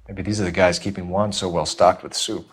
Maybe these are the guys keeping Juan so well stocked with soup.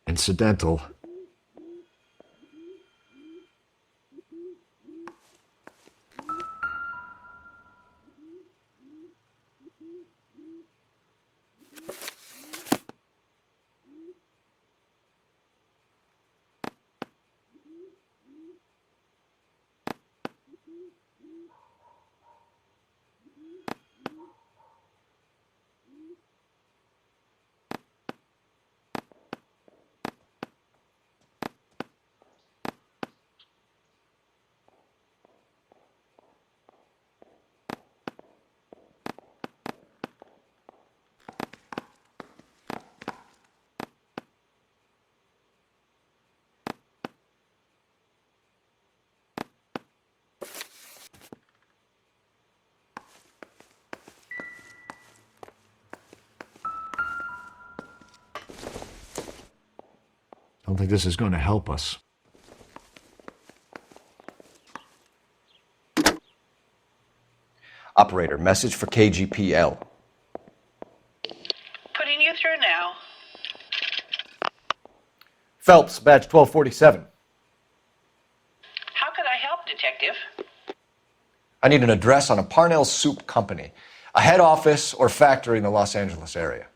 Incidental. I don't think this is going to help us. Operator, message for KGPL. Putting you through now. Phelps, badge 1247. How could I help, Detective? I need an address on a Parnell Soup Company, a head office or factory in the Los Angeles area.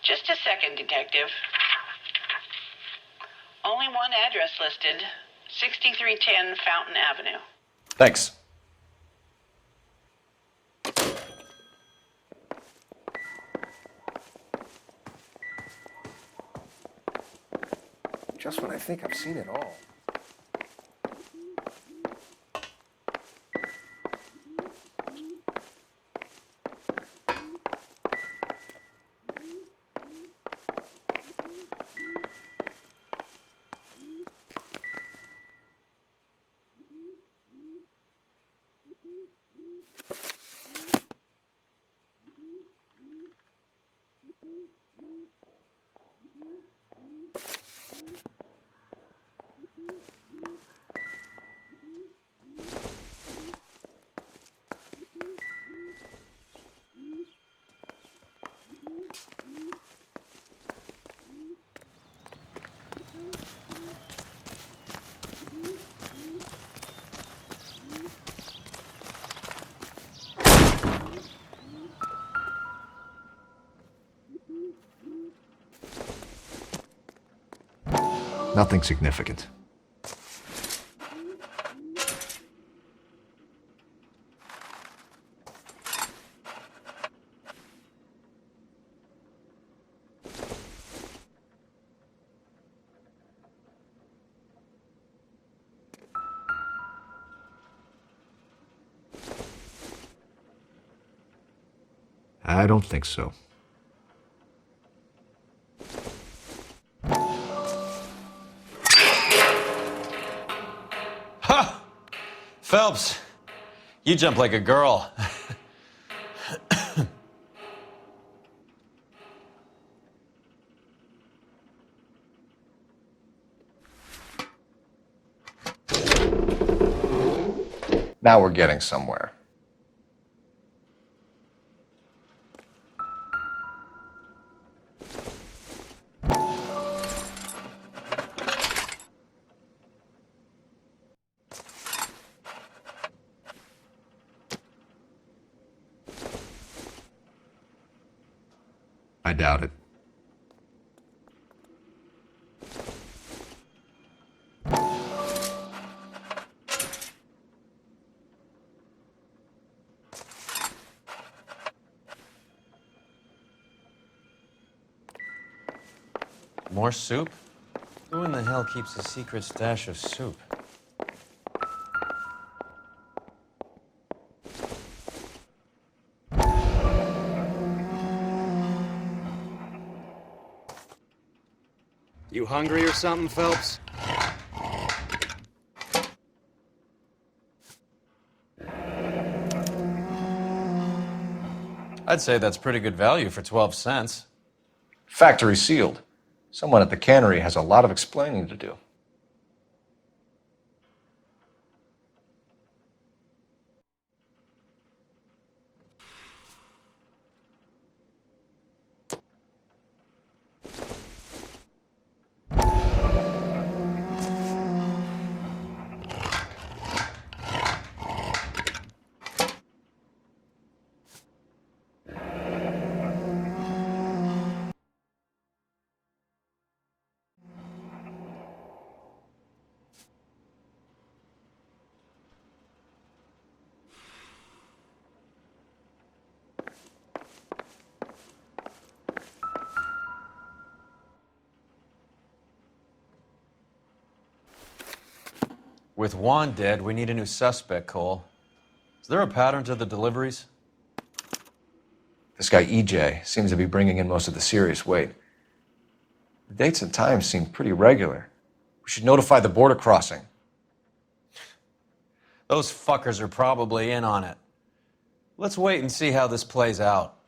Just a second, Detective. Only one address listed, 6310 Fountain Avenue. Thanks. Just when I think I've seen it all. Nothing significant. I don't think so. Ha! Phelps, you jump like a girl. Now we're getting somewhere. I doubt it. More soup? Who in the hell keeps a secret stash of soup? You hungry or something, Phelps? I'd say that's pretty good value for 12 cents. Factory sealed. Someone at the cannery has a lot of explaining to do. With Juan dead, we need a new suspect, Cole. Is there a pattern to the deliveries? This guy EJ seems to be bringing in most of the serious weight. The dates and times seem pretty regular. We should notify the border crossing. Those fuckers are probably in on it. Let's wait and see how this plays out.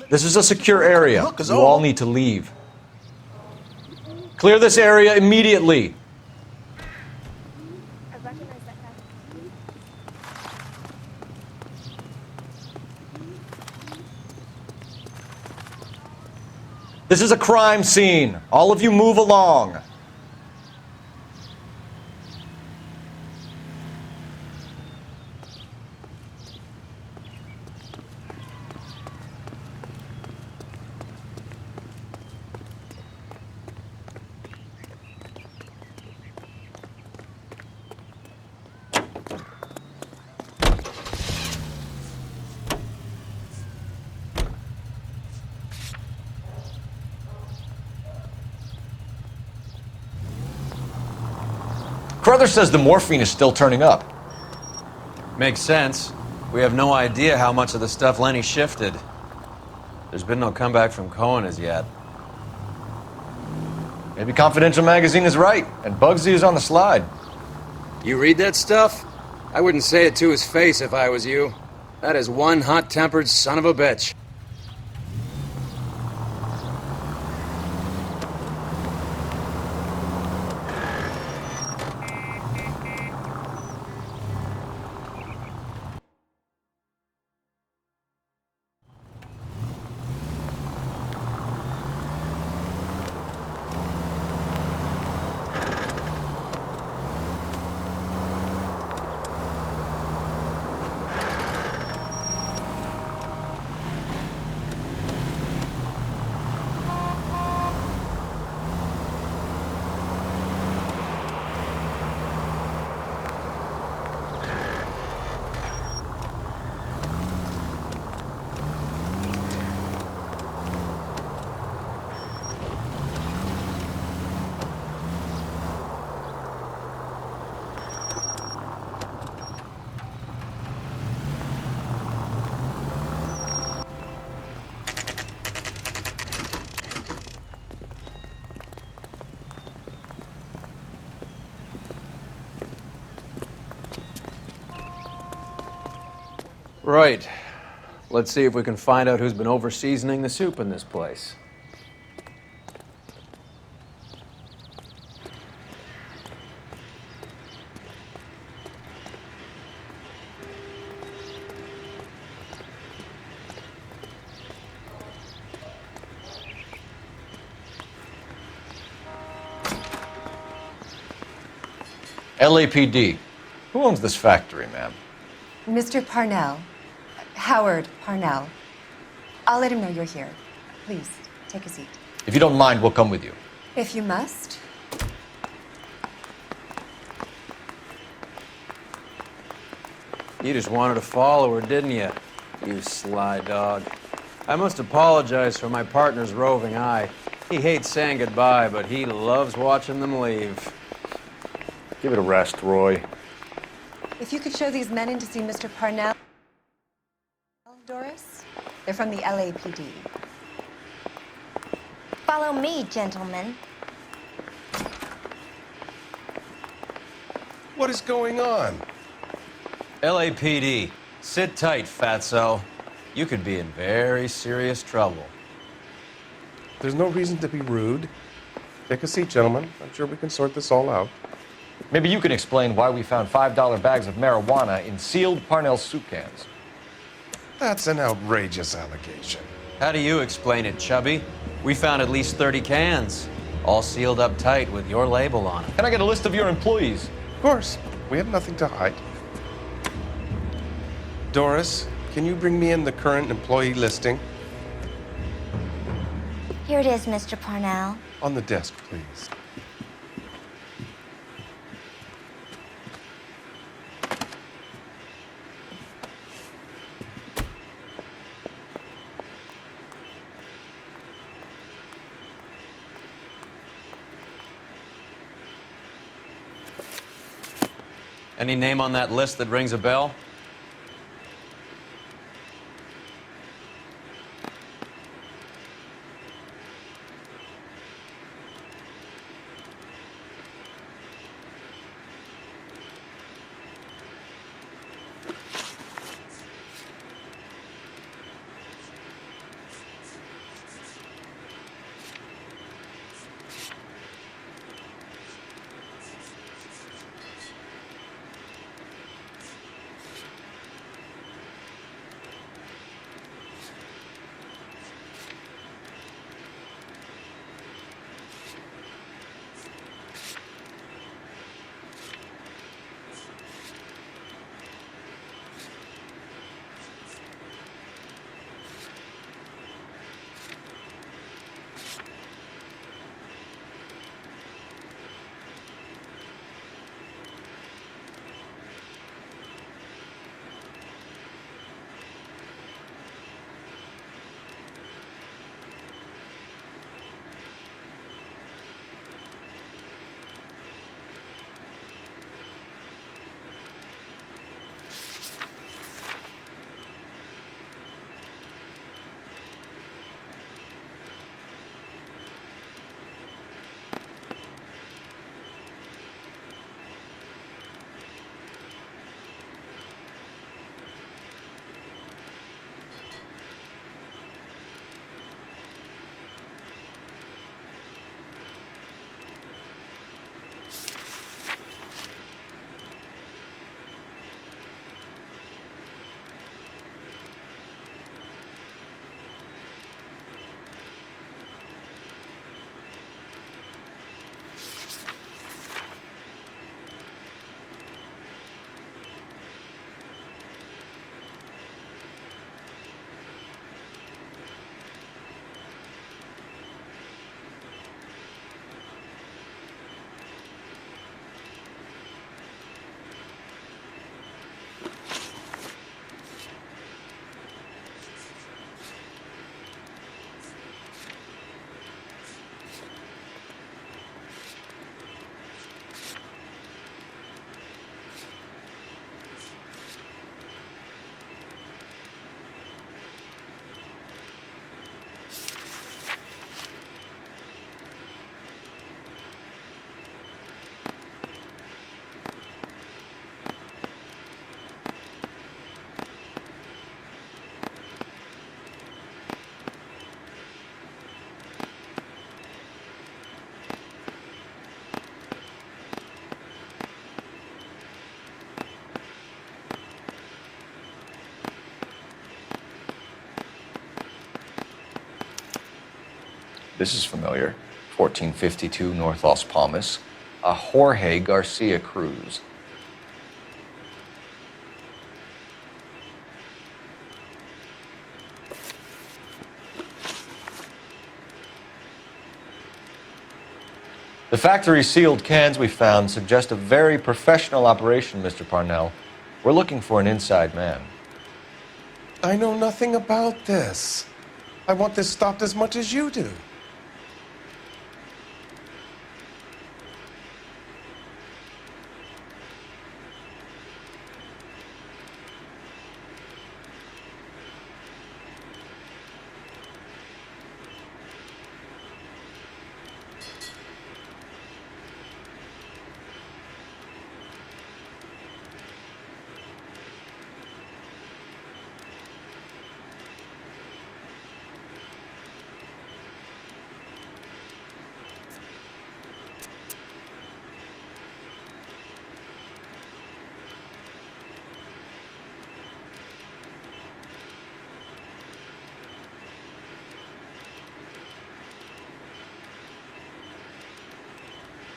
This is a secure area. You all need to leave. Clear this area immediately. This is a crime scene. All of you move along. Carruthers says the morphine is still turning up. Makes sense. We have no idea how much of the stuff Lenny shifted. There's been no comeback from Cohen as yet. Maybe Confidential Magazine is right, and Bugsy is on the slide. You read that stuff? I wouldn't say it to his face if I was you. That is one hot-tempered son of a bitch. Right. Let's see if we can find out who's been over-seasoning the soup in this place. LAPD. Who owns this factory, ma'am? Mr. Parnell. Howard Parnell. I'll let him know you're here. Please, take a seat. If you don't mind, we'll come with you. If you must. You just wanted to follow her, didn't you? You sly dog. I must apologize for my partner's roving eye. He hates saying goodbye, but he loves watching them leave. Give it a rest, Roy. If you could show these men in to see Mr. Parnell, Doris. They're from the LAPD. Follow me, gentlemen. What is going on? LAPD, sit tight, fatso. You could be in very serious trouble. There's no reason to be rude. Take a seat, gentlemen. I'm sure we can sort this all out. Maybe you can explain why we found $5 bags of marijuana in sealed Parnell soup cans. That's an outrageous allegation. How do you explain it, Chubby? We found at least 30 cans, all sealed up tight with your label on them. Can I get a list of your employees? Of course, we have nothing to hide. Doris, can you bring me in the current employee listing? Here it is, Mr. Parnell. On the desk, please. Any name on that list that rings a bell? This is familiar. 1452 North Las Palmas. A Jorge Garcia Cruz. The factory sealed cans we found suggest a very professional operation, Mr. Parnell. We're looking for an inside man. I know nothing about this. I want this stopped as much as you do.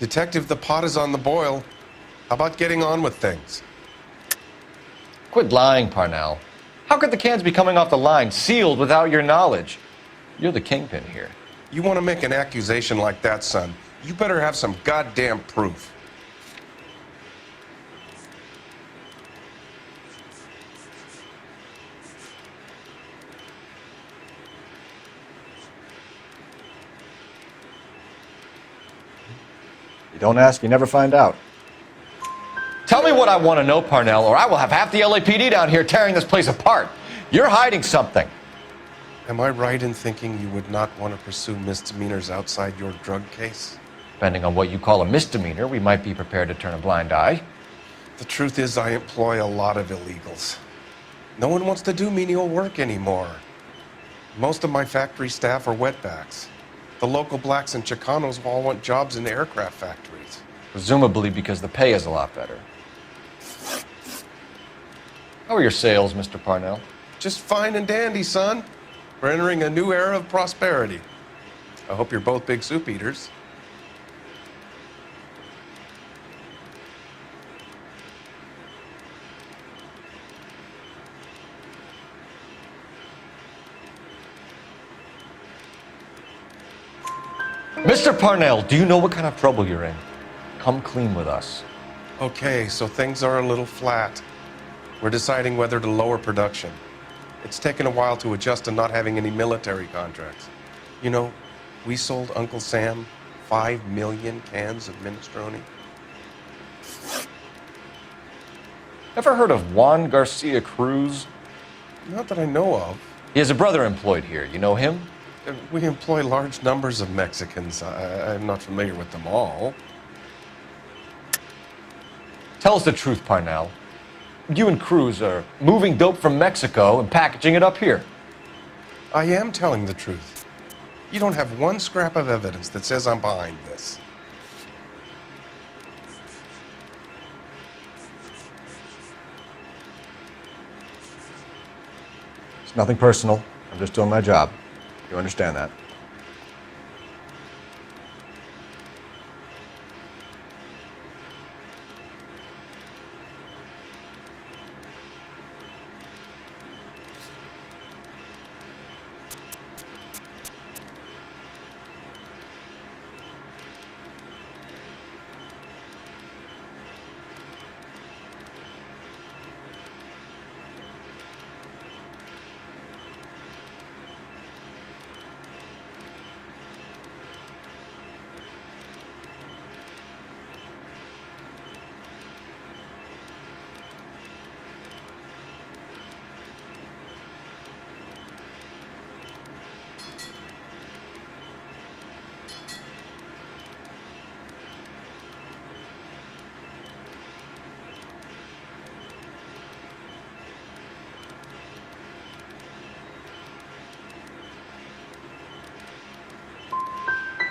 Detective, the pot is on the boil. How about getting on with things? Quit lying, Parnell. How could the cans be coming off the line, sealed without your knowledge? You're the kingpin here. You want to make an accusation like that, son, you better have some goddamn proof. You don't ask, you never find out. Tell me what I want to know, Parnell, or I will have half the LAPD down here tearing this place apart. You're hiding something. Am I right in thinking you would not want to pursue misdemeanors outside your drug case? Depending on what you call a misdemeanor, we might be prepared to turn a blind eye. The truth is, I employ a lot of illegals. No one wants to do menial work anymore. Most of my factory staff are wetbacks. The local blacks and Chicanos all want jobs in aircraft factories. Presumably because the pay is a lot better. How are your sales, Mr. Parnell? Just fine and dandy, son. We're entering a new era of prosperity. I hope you're both big soup eaters. Mr. Parnell, do you know what kind of trouble you're in? Come clean with us. Okay, so things are a little flat. We're deciding whether to lower production. It's taken a while to adjust to not having any military contracts. You know, we sold Uncle Sam 5 million cans of minestrone. Ever heard of Juan Garcia Cruz? Not that I know of. He has a brother employed here. You know him? We employ large numbers of Mexicans. I'm not familiar with them all. Tell us the truth, Parnell. You and Cruz are moving dope from Mexico and packaging it up here. I am telling the truth. You don't have one scrap of evidence that says I'm behind this. It's nothing personal. I'm just doing my job. You understand that?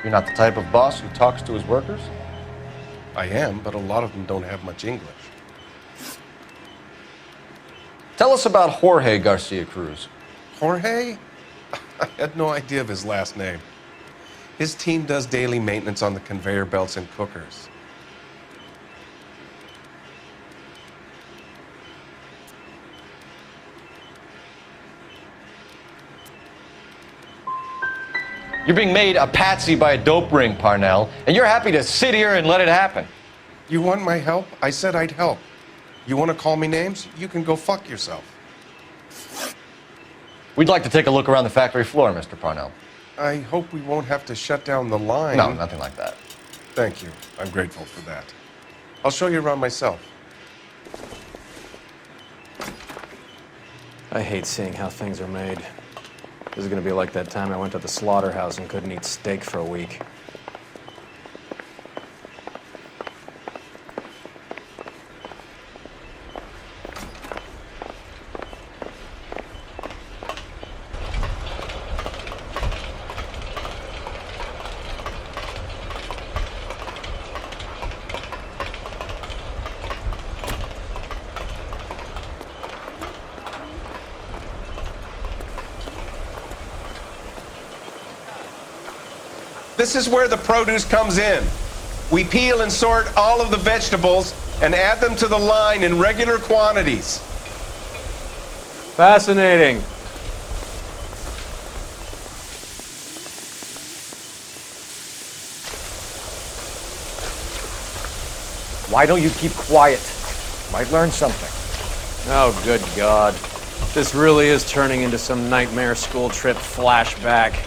You're not the type of boss who talks to his workers? I am, but a lot of them don't have much English. Tell us about Jorge Garcia Cruz. Jorge? I had no idea of his last name. His team does daily maintenance on the conveyor belts and cookers. You're being made a patsy by a dope ring, Parnell, and you're happy to sit here and let it happen. You want my help? I said I'd help. You want to call me names? You can go fuck yourself. We'd like to take a look around the factory floor, Mr. Parnell. I hope we won't have to shut down the line. No, nothing like that. Thank you. I'm grateful for that. I'll show you around myself. I hate seeing how things are made. This is gonna be like that time I went to the slaughterhouse and couldn't eat steak for a week. This is where the produce comes in. We peel and sort all of the vegetables and add them to the line in regular quantities. Fascinating. Why don't you keep quiet? Might learn something. Oh, good God. This really is turning into some nightmare school trip flashback.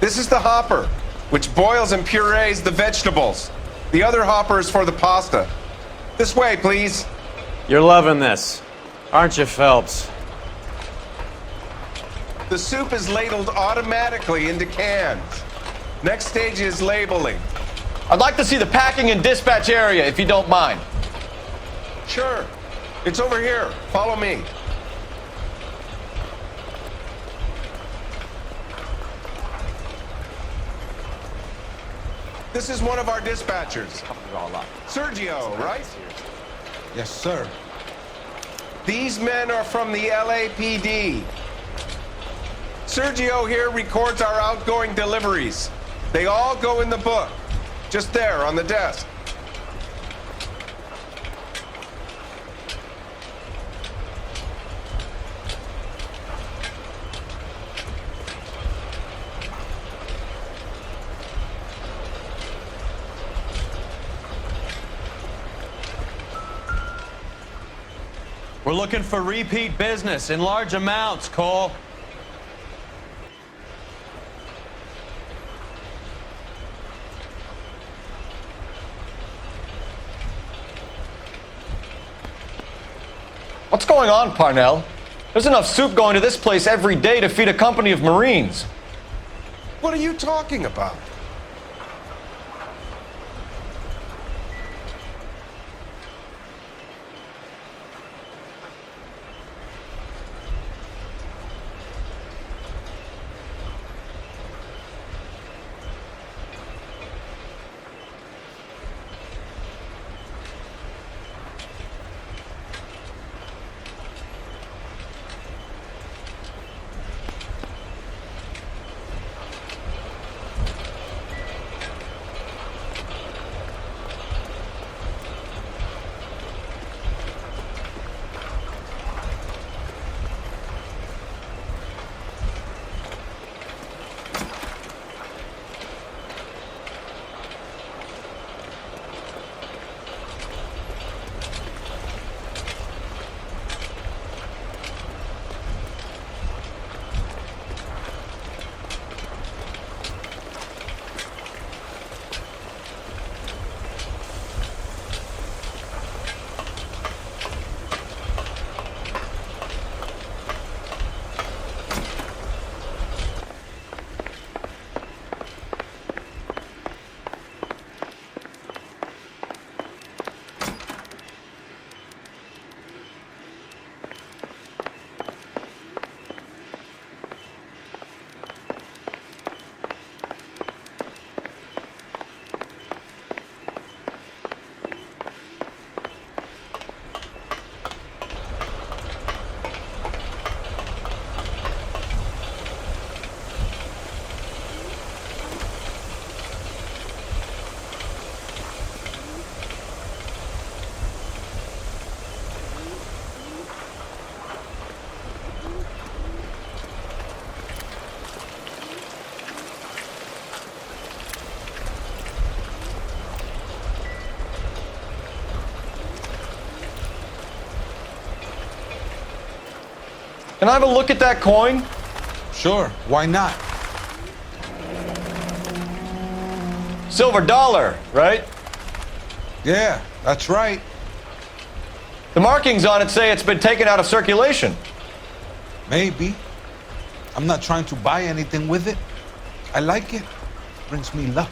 This is the hopper, which boils and purees the vegetables. The other hopper is for the pasta. This way, please. You're loving this, aren't you, Phelps? The soup is ladled automatically into cans. Next stage is labeling. I'd like to see the packing and dispatch area, if you don't mind. Sure. It's over here. Follow me. This is one of our dispatchers. Sergio, right? Yes, sir. These men are from the LAPD. Sergio here records our outgoing deliveries. They all go in the book. Just there on the desk. We're looking for repeat business in large amounts, Cole. What's going on, Parnell? There's enough soup going to this place every day to feed a company of Marines. What are you talking about? Can I have a look at that coin? Sure, why not? Silver dollar, right? Yeah, that's right. The markings on it say it's been taken out of circulation. Maybe. I'm not trying to buy anything with it. I like it. Brings me luck.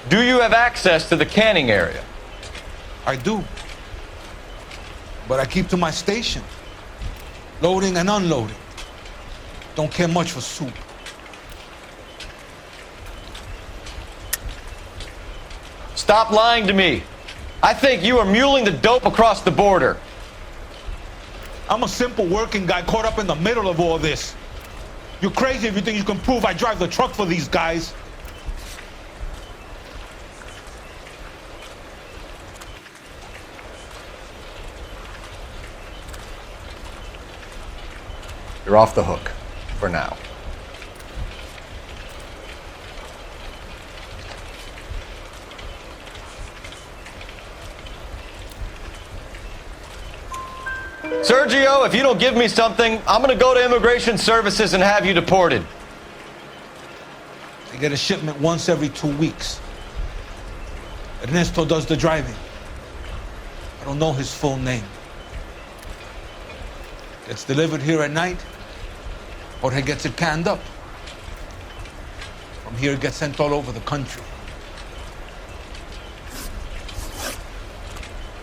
Do you have access to the canning area? I do. But I keep to my station. Loading and unloading. Don't care much for soup. Stop lying to me. I think you are muling the dope across the border. I'm a simple working guy caught up in the middle of all this. You're crazy if you think you can prove I drive the truck for these guys. You're off the hook for now. Sergio, if you don't give me something, I'm gonna go to Immigration Services and have you deported. I get a shipment once every 2 weeks. Ernesto does the driving. I don't know his full name. Gets delivered here at night, or he gets it canned up. From here, it gets sent all over the country.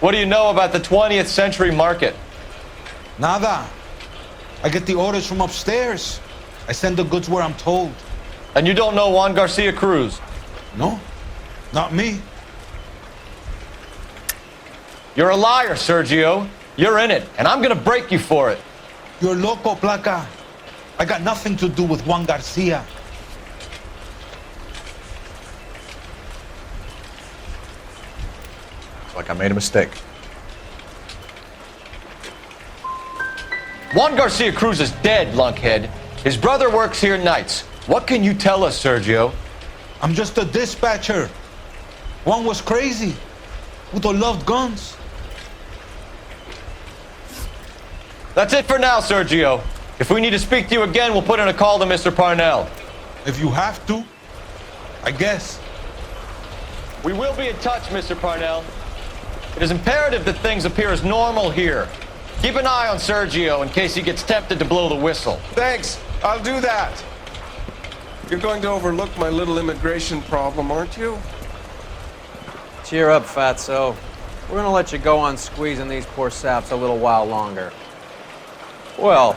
What do you know about the 20th century market? Nada. I get the orders from upstairs. I send the goods where I'm told. And you don't know Juan Garcia Cruz? No, not me. You're a liar, Sergio. You're in it, and I'm gonna break you for it. You're loco, Placa. I got nothing to do with Juan Garcia. It's like I made a mistake. Juan Garcia Cruz is dead, lunkhead. His brother works here nights. What can you tell us, Sergio? I'm just a dispatcher. Juan was crazy. Udo loved guns. That's it for now, Sergio. If we need to speak to you again, we'll put in a call to Mr. Parnell. If you have to, I guess. We will be in touch, Mr. Parnell. It is imperative that things appear as normal here. Keep an eye on Sergio in case he gets tempted to blow the whistle. Thanks. I'll do that. You're going to overlook my little immigration problem, aren't you? Cheer up, fatso. We're gonna let you go on squeezing these poor saps a little while longer. Well,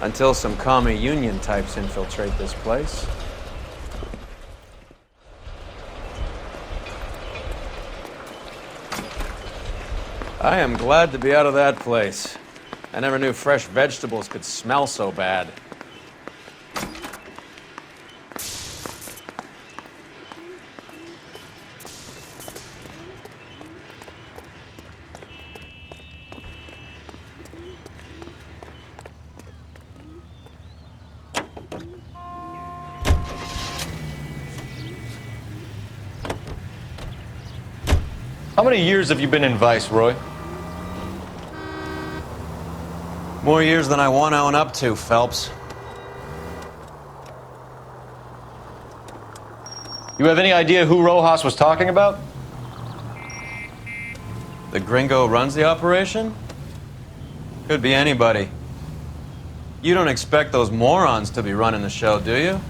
until some commie union types infiltrate this place. I am glad to be out of that place. I never knew fresh vegetables could smell so bad. How many years have you been in Vice, Roy? More years than I want to own up to, Phelps. You have any idea who Rojas was talking about? The gringo runs the operation? Could be anybody. You don't expect those morons to be running the show, do you?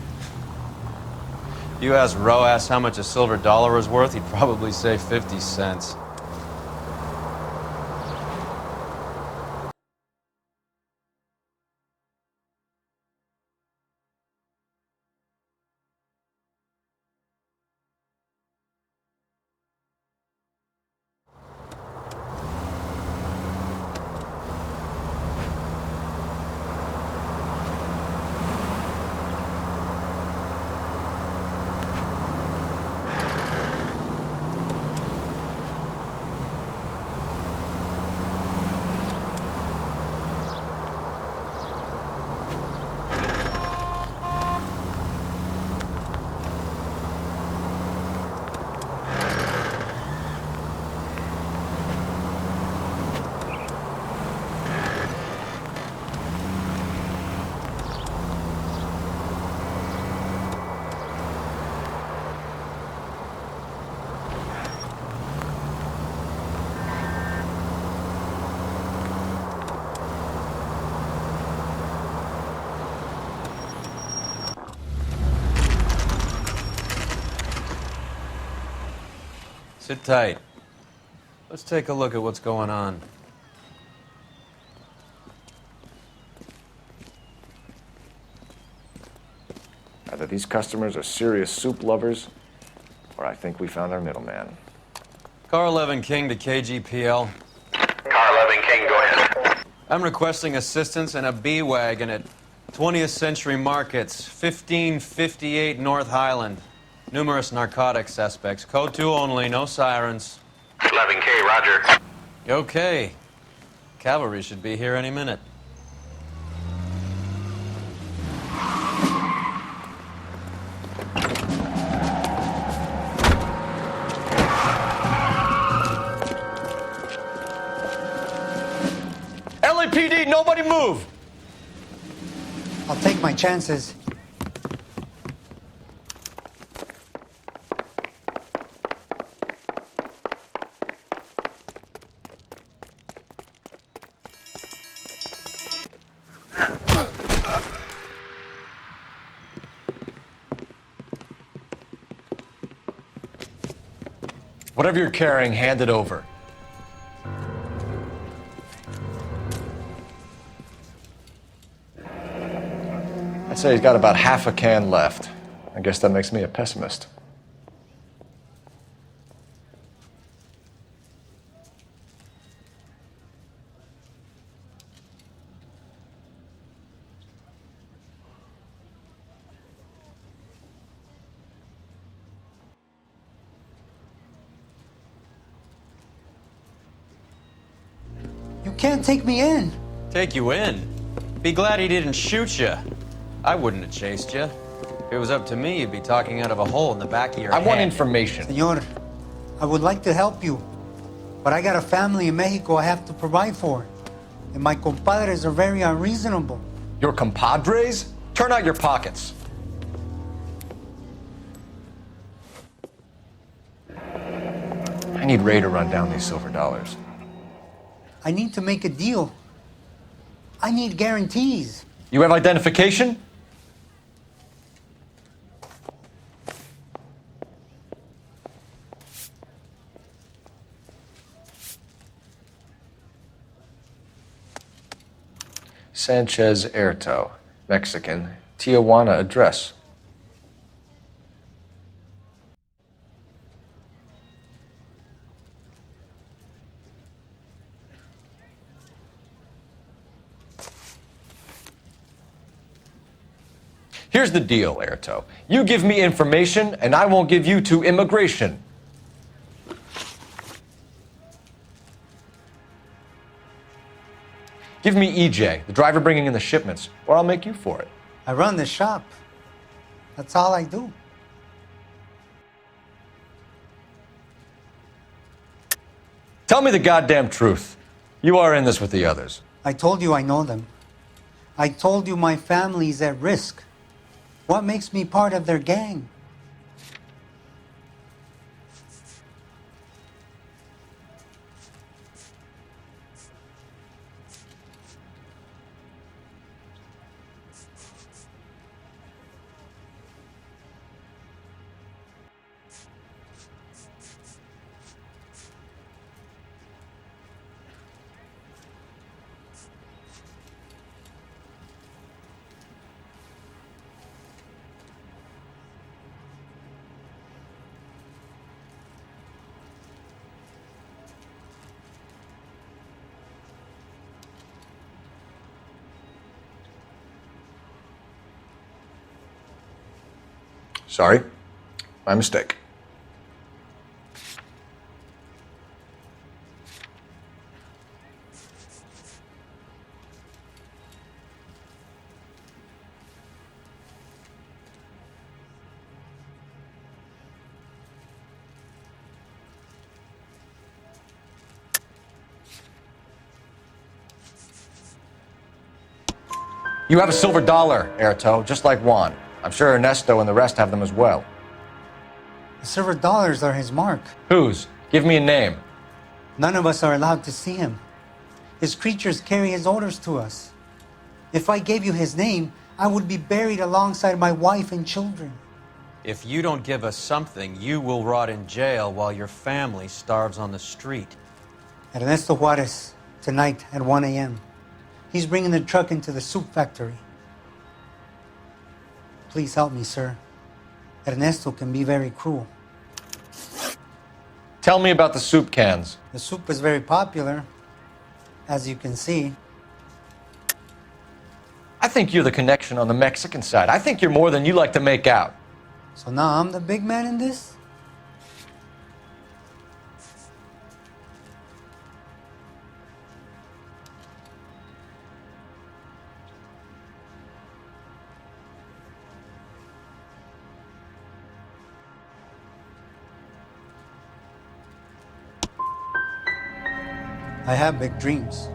If you asked Rojas how much a silver dollar was worth, he'd probably say 50 cents. Sit tight. Let's take a look at what's going on. Either these customers are serious soup lovers, or I think we found our middleman. Car 11 King to KGPL. Car 11 King, go ahead. I'm requesting assistance in a B-Wagon at 20th Century Markets, 1558 North Highland. Numerous narcotic suspects. Code 2 only, no sirens. 11K, roger. Okay. Cavalry should be here any minute. LAPD, nobody move! I'll take my chances. Whatever you're carrying, hand it over. I'd say he's got about half a can left. I guess that makes me a pessimist. You can't take me in. Take you in? Be glad he didn't shoot you. I wouldn't have chased you. If it was up to me, you'd be talking out of a hole in the back of your head. I want information. Senor, I would like to help you, but I got a family in Mexico I have to provide for. And my compadres are very unreasonable. Your compadres? Turn out your pockets. I need Ray to run down these silver dollars. I need to make a deal. I need guarantees. You have identification? Sanchez Erto, Mexican, Tijuana address. Here's the deal, Erto. You give me information, and I won't give you to immigration. Give me EJ, the driver bringing in the shipments, or I'll make you for it. I run the shop. That's all I do. Tell me the goddamn truth. You are in this with the others. I told you I know them. I told you my family's at risk. What makes me part of their gang? Sorry, my mistake. You have a silver dollar, Erto, just like Juan. I'm sure Ernesto and the rest have them as well. The silver dollars are his mark. Whose? Give me a name. None of us are allowed to see him. His creatures carry his orders to us. If I gave you his name, I would be buried alongside my wife and children. If you don't give us something, you will rot in jail while your family starves on the street. Ernesto Juarez, tonight at 1 a.m. He's bringing the truck into the soup factory. Please help me, sir. Ernesto can be very cruel. Tell me about the soup cans. The soup is very popular, as you can see. I think you're the connection on the Mexican side. I think you're more than you like to make out. So now I'm the big man in this? I have big dreams.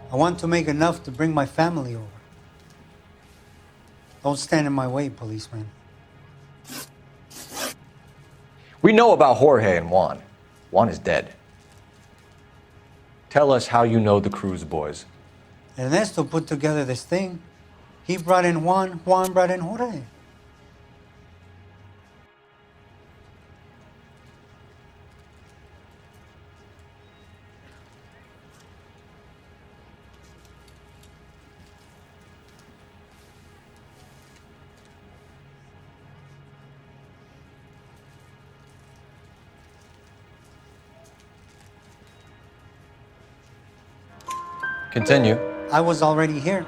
I want to make enough to bring my family over. Don't stand in my way, policeman. We know about Jorge and Juan. Juan is dead. Tell us how you know the Cruz boys. Ernesto put together this thing. He brought in Juan, Juan brought in Jorge. Continue. I was already here.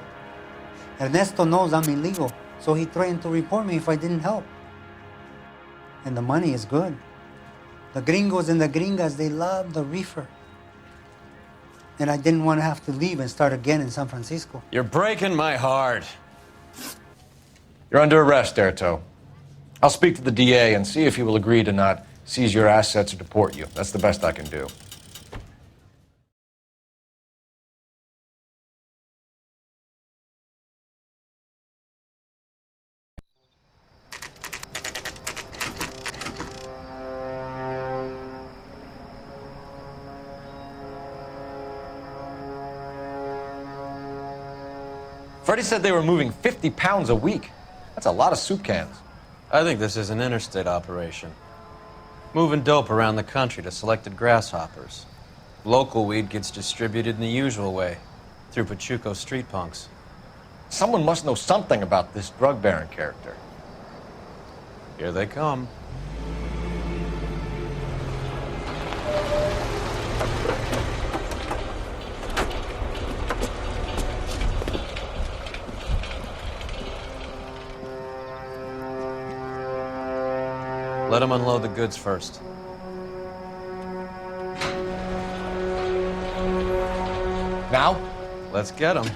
Ernesto knows I'm illegal, so he threatened to report me if I didn't help. And the money is good. The gringos and the gringas, they love the reefer. And I didn't want to have to leave and start again in San Francisco. You're breaking my heart. You're under arrest, Erto. I'll speak to the DA and see if he will agree to not seize your assets or deport you. That's the best I can do. Freddie said they were moving 50 pounds a week. That's a lot of soup cans. I think this is an interstate operation. Moving dope around the country to selected grasshoppers. Local weed gets distributed in the usual way, through Pachuco street punks. Someone must know something about this drug baron character. Here they come. Let them unload the goods first. Now? Let's get them.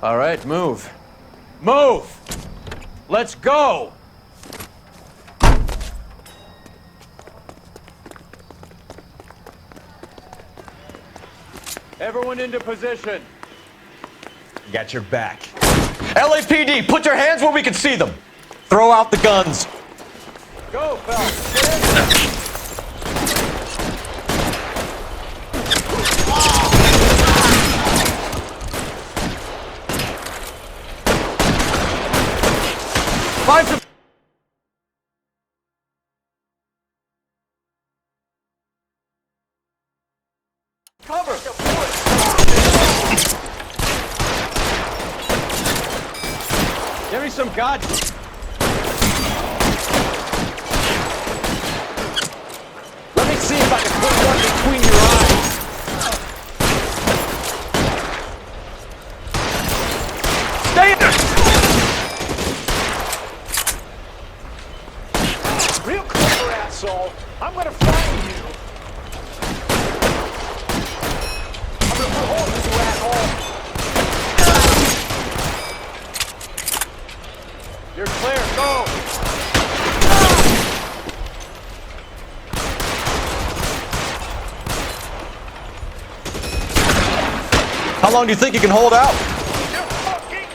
All right, move. Move! Let's go! Everyone into position. Got your back. LAPD, put your hands where we can see them. Throw out the guns. Go, fellas. Get in. Find some... cover! Give me some guts. Let me see if I can put one between your eyes. Stay there! Real clever, asshole. I'm gonna find you. I'm gonna put holes in you, asshole. You're clear. Go. How long do you think you can hold out? You fucking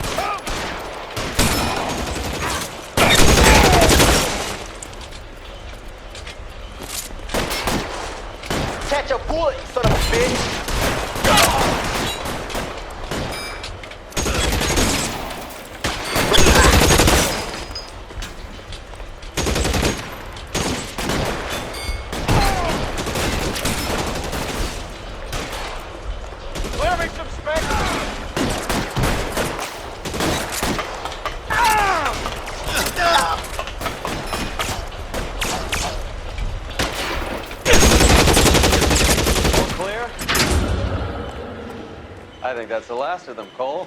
that's the last of them, Cole.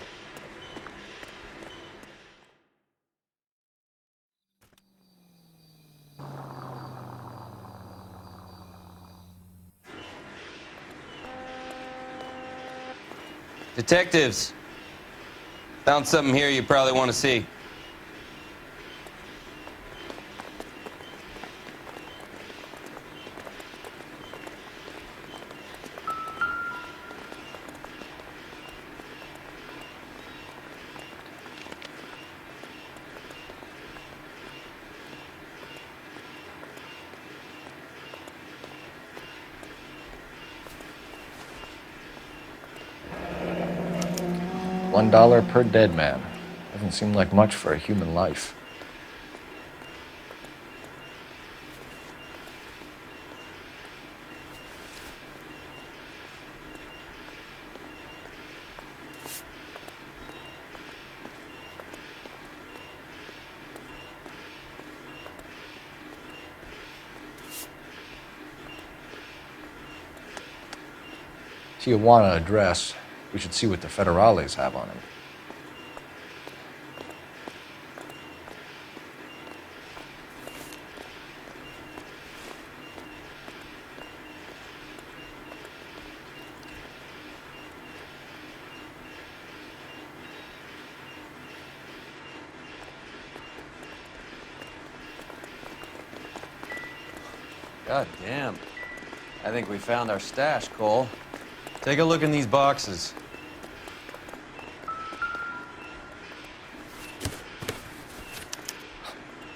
Detectives, found something here you probably want to see. $1 per dead man. Doesn't seem like much for a human life. Tijuana address. We should see what the federales have on him. God damn. I think we found our stash, Cole. Take a look in these boxes.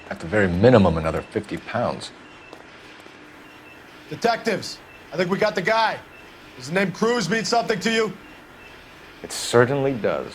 At the very minimum, another 50 pounds. Detectives, I think we got the guy. Does the name Cruz mean something to you? It certainly does.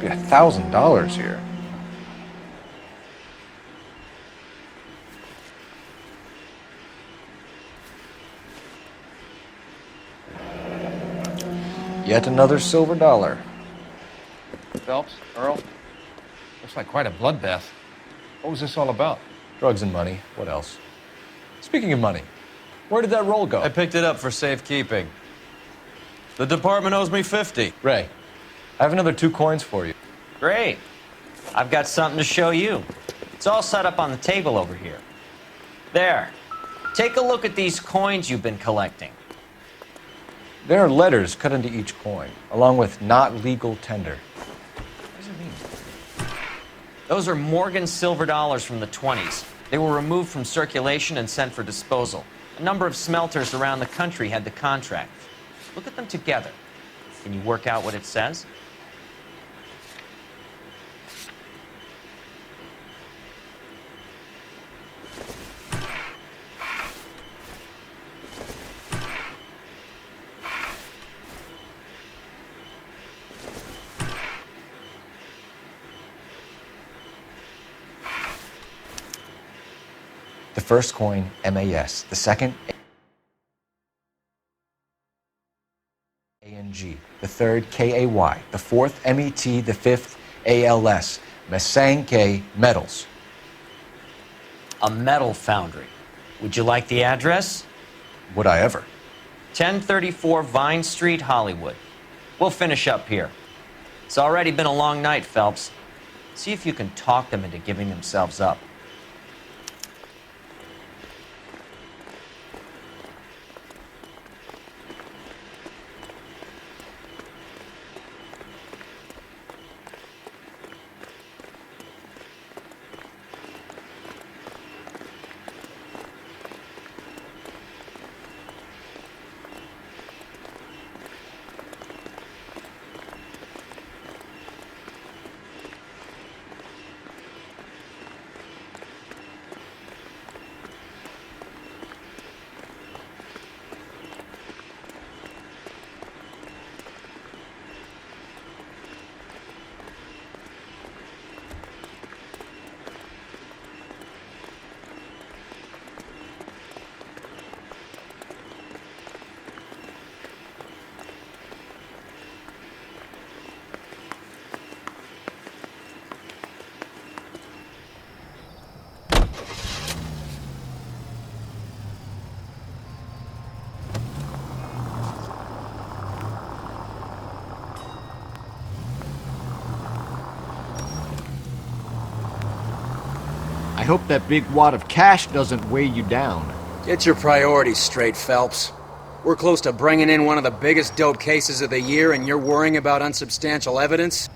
Be $1,000 here. Yet another silver dollar. Phelps, Earl, looks like quite a bloodbath. What was this all about? Drugs and money. What else? Speaking of money, where did that roll go? I picked it up for safekeeping. The department owes me 50. Ray, I have another 2 coins for you. Great. I've got something to show you. It's all set up on the table over here. There. Take a look at these coins you've been collecting. There are letters cut into each coin, along with not legal tender. What does it mean? Those are Morgan silver dollars from the 20s. They were removed from circulation and sent for disposal. A number of smelters around the country had the contract. Look at them together. Can you work out what it says? The first coin, MAS. The second, ANG. The third, KAY. The fourth, MET. The fifth, ALS. Masanke Metals. A metal foundry. Would you like the address? Would I ever? 1034 Vine Street, Hollywood. We'll finish up here. It's already been a long night, Phelps. See if you can talk them into giving themselves up. I hope that big wad of cash doesn't weigh you down. Get your priorities straight, Phelps. We're close to bringing in one of the biggest dope cases of the year, and you're worrying about unsubstantial evidence?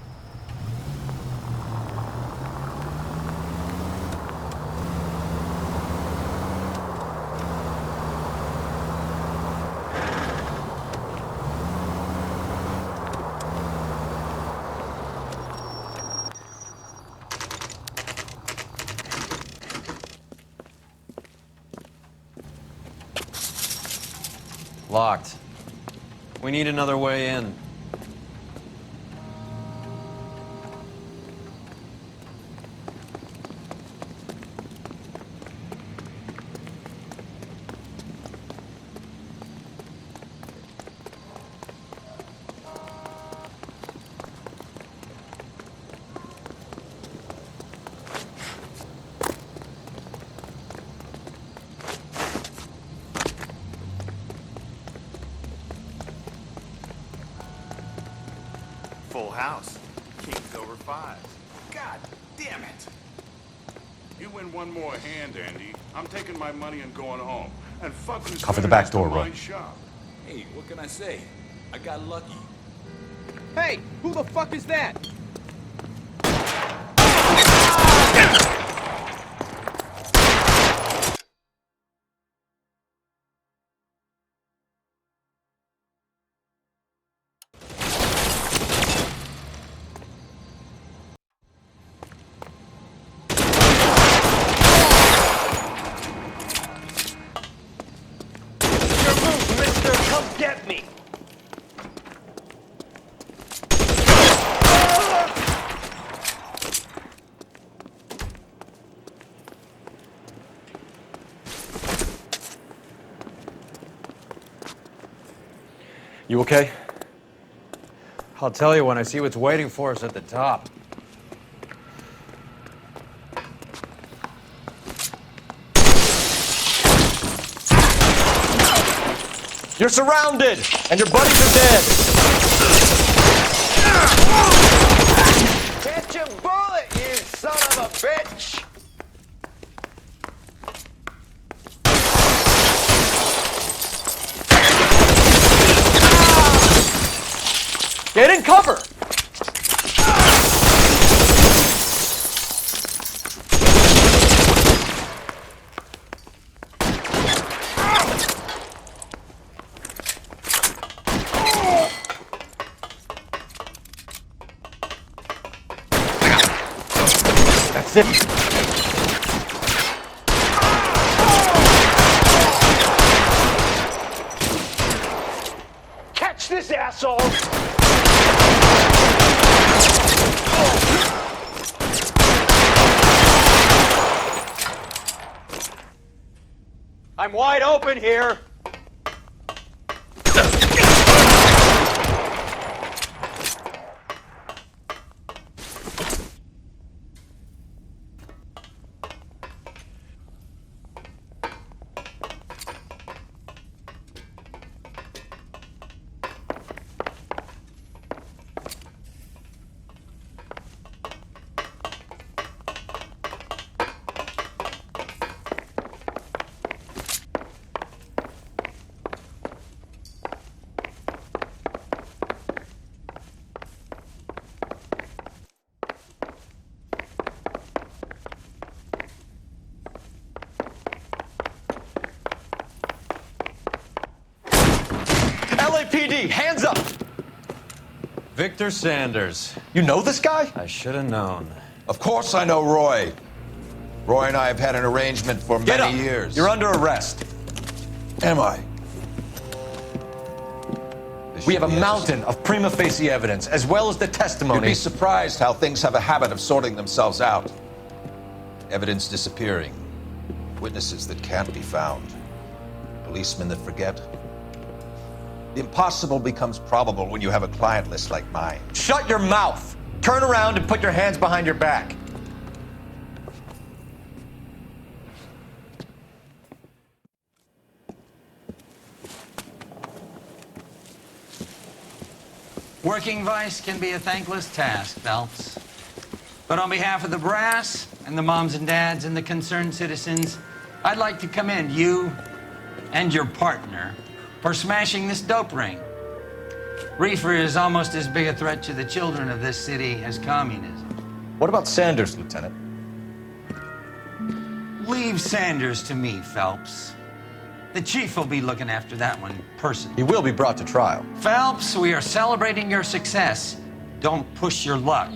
Locked. We need another way in. Full house. King's over 5. God damn it! You win one more hand, Andy. I'm taking my money and going home. And fuck this. Cover the back door, Roy. Shop. Hey, what can I say? I got lucky. Hey, who the fuck is that? Get me! You okay? I'll tell you when I see what's waiting for us at the top. You're surrounded, and your buddies are dead. Catch your bullet, you son of a bitch! Get in cover! That's it. Catch this asshole! I'm wide open here. LAPD, hands up! Victor Sanders. You know this guy? I should have known. Of course I know Roy. Roy and I have had an arrangement for Get many up. years. You're under arrest. Am I? We have a mountain of prima facie evidence, as well as the testimony. You'd be surprised how things have a habit of sorting themselves out. Evidence disappearing. Witnesses that can't be found. Policemen that forget. The impossible becomes probable when you have a client list like mine. Shut your mouth! Turn around and put your hands behind your back. Working vice can be a thankless task, Phelps. But on behalf of the brass, and the moms and dads and the concerned citizens, I'd like to commend you and your partner for smashing this dope ring. Reefer is almost as big a threat to the children of this city as communism. What about Sanders, Lieutenant? Leave Sanders to me, Phelps. The chief will be looking after that one personally. He will be brought to trial. Phelps, we are celebrating your success. Don't push your luck.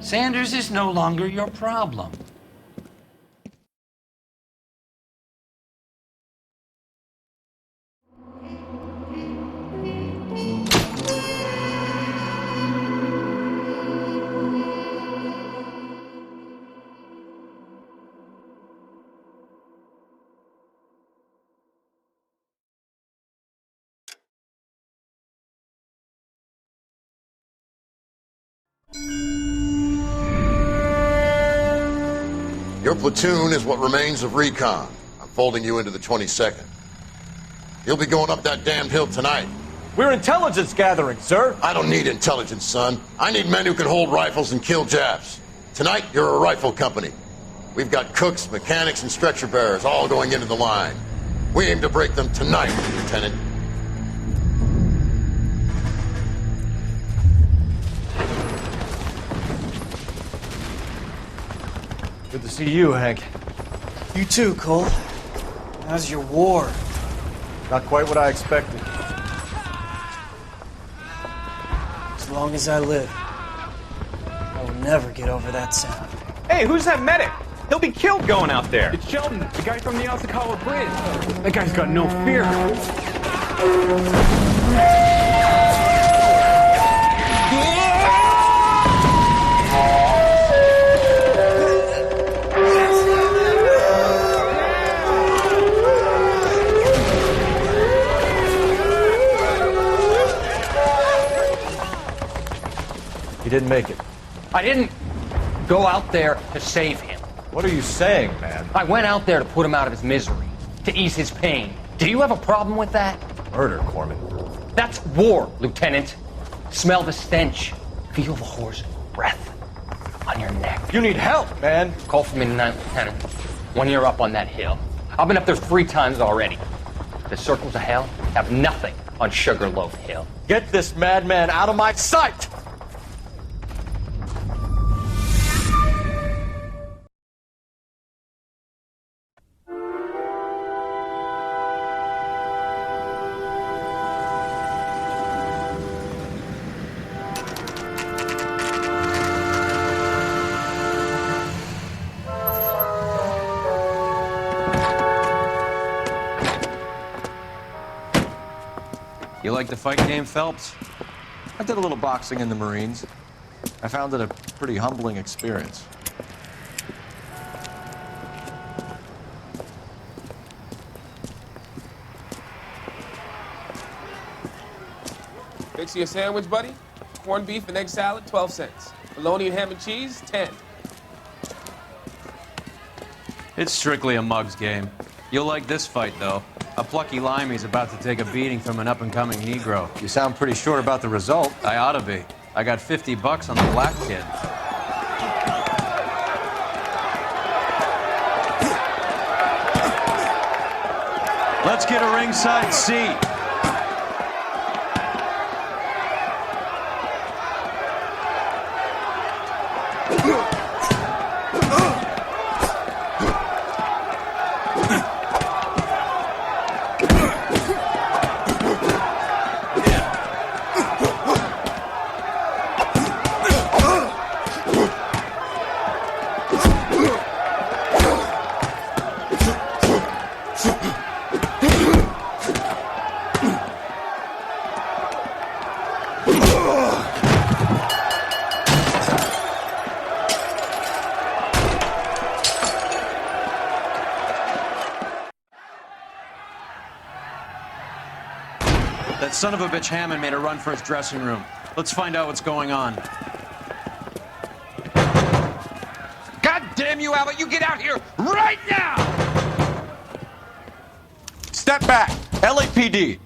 Sanders is no longer your problem. Your platoon is what remains of recon. I'm folding you into the 22nd. You'll be going up that damned hill tonight. We're intelligence gathering, sir. I don't need intelligence, son. I need men who can hold rifles and kill Japs. Tonight, you're a rifle company. We've got cooks, mechanics, and stretcher bearers all going into the line. We aim to break them tonight, Lieutenant. Good to see you, Hank. You too, Cole. How's your war? Not quite what I expected. As long as I live, I will never get over that sound. Hey, who's that medic? He'll be killed going out there. It's Sheldon, the guy from the Osakawa Bridge. That guy's got no fear. He didn't make it. I didn't go out there to save him. What are you saying, man? I went out there to put him out of his misery, to ease his pain. Do you have a problem with that? Murder, Corman. That's war, Lieutenant. Smell the stench. Feel the whore's breath on your neck. You need help, man. Call for me tonight, Lieutenant. When you're up on that hill. I've been up there 3 times already. The circles of hell have nothing on Sugarloaf Hill. Get this madman out of my sight! You like the fight game, Phelps? I did a little boxing in the Marines. I found it a pretty humbling experience. Fix you a sandwich, buddy? Corned beef and egg salad, 12 cents. Bologna and ham and cheese, 10. It's strictly a mug's game. You'll like this fight, though. A plucky limey's about to take a beating from an up-and-coming Negro. You sound pretty sure about the result. I ought to be. I got $50 on the black kid. Let's get a ringside seat. That son of a bitch Hammond made a run for his dressing room. Let's find out what's going on. God damn you, Albert! You get out here right now! Step back! LAPD!